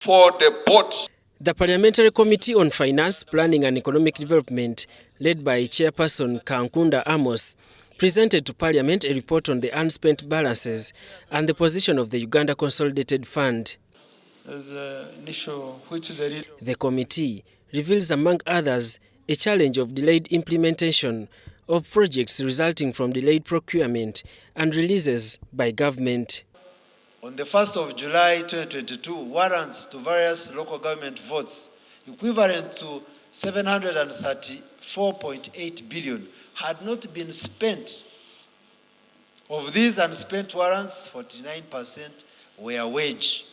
for the boards. The Parliamentary Committee on Finance, Planning and Economic Development, led by Chairperson Kankunda Amos, presented to Parliament a report on the unspent balances and the position of the Uganda Consolidated Fund. The committee reveals, among others, a challenge of delayed implementation of projects resulting from delayed procurement and releases by government. On the 1st of July 2022, warrants to various local government votes equivalent to 734.8 billion had not been spent. Of these unspent warrants, 49% were wage.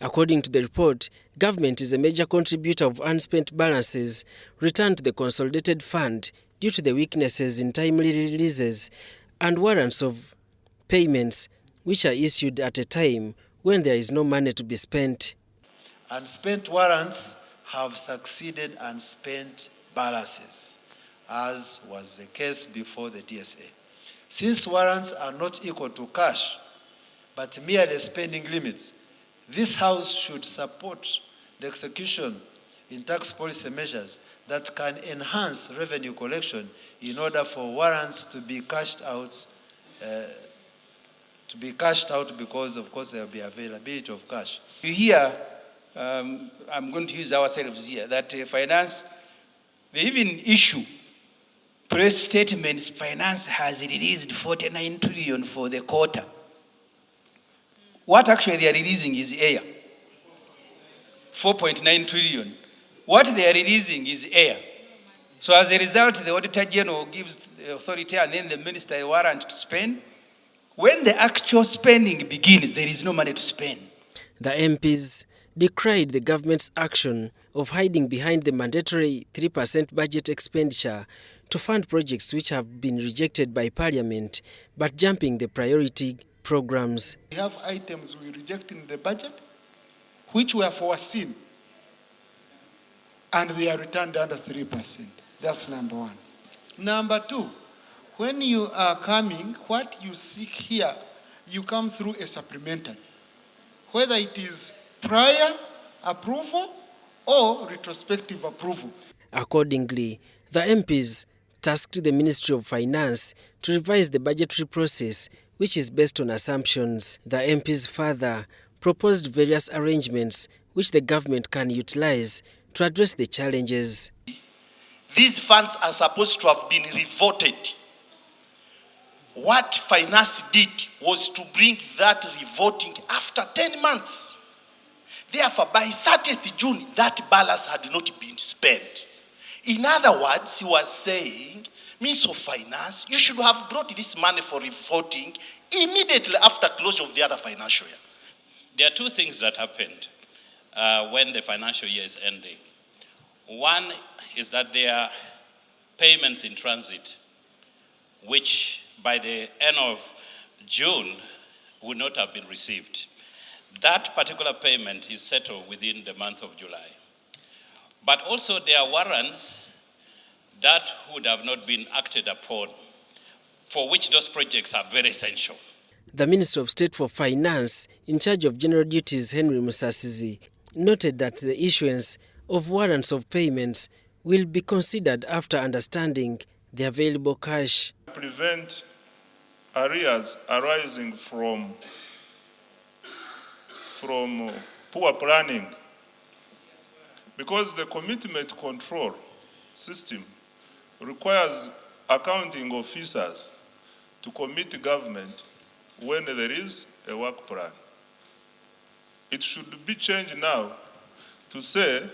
According to the report, government is a major contributor of unspent balances returned to the Consolidated Fund due to the weaknesses in timely releases and warrants of payments which are issued at a time when there is no money to be spent. Unspent warrants have succeeded unspent balances, as was the case before the DSA. Since warrants are not equal to cash, but merely spending limits, this House should support the execution in tax policy measures that can enhance revenue collection in order for warrants to be cashed out because, of course, there will be availability of cash. Here, I'm going to use ourselves here, that finance, they even issue press statements, finance has released 49 trillion for the quarter. What actually they are releasing is air. 4.9 trillion. What they are releasing is air. So as a result, the Auditor General gives the authority and then the minister a warrant to spend. When the actual spending begins, there is no money to spend. The MPs decried the government's action of hiding behind the mandatory 3% budget expenditure to fund projects which have been rejected by Parliament, but jumping the priority programs. We have items we reject in the budget which were foreseen and they are returned under 3%. That's number one. Number two, when you are coming, what you seek here, you come through a supplementary, whether it is prior approval or retrospective approval. Accordingly, the MPs tasked the Ministry of Finance to revise the budgetary process, which is based on assumptions. The MPs further proposed various arrangements which the government can utilize to address the challenges. These funds are supposed to have been revoted. What finance did was to bring that revoting after 10 months. Therefore, by 30th June, that balance had not been spent. In other words, he was saying, Minister of Finance, you should have brought this money for revoting immediately after closure of the other financial year. There are two things that happened when the financial year is ending. One is that there are payments in transit, which by the end of June would not have been received. That particular payment is settled within the month of July. But also there are warrants that would have not been acted upon, for which those projects are very essential. The Minister of State for Finance, in charge of general duties, Henry Musaasizi, noted that the issuance of warrants of payments will be considered after understanding the available cash. Prevent arrears arising from poor planning, because the commitment control system requires accounting officers to commit government when there is a work plan. It should be changed now to say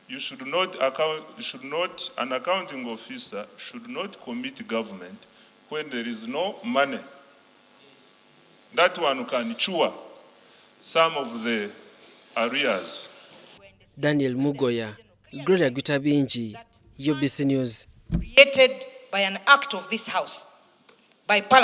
an accounting officer should not commit government when there is no money. That one can chew some of the arrears. Daniel Mugoya, Gloria Gwitabinji, UBC News. Created by an act of this House, by Parliament.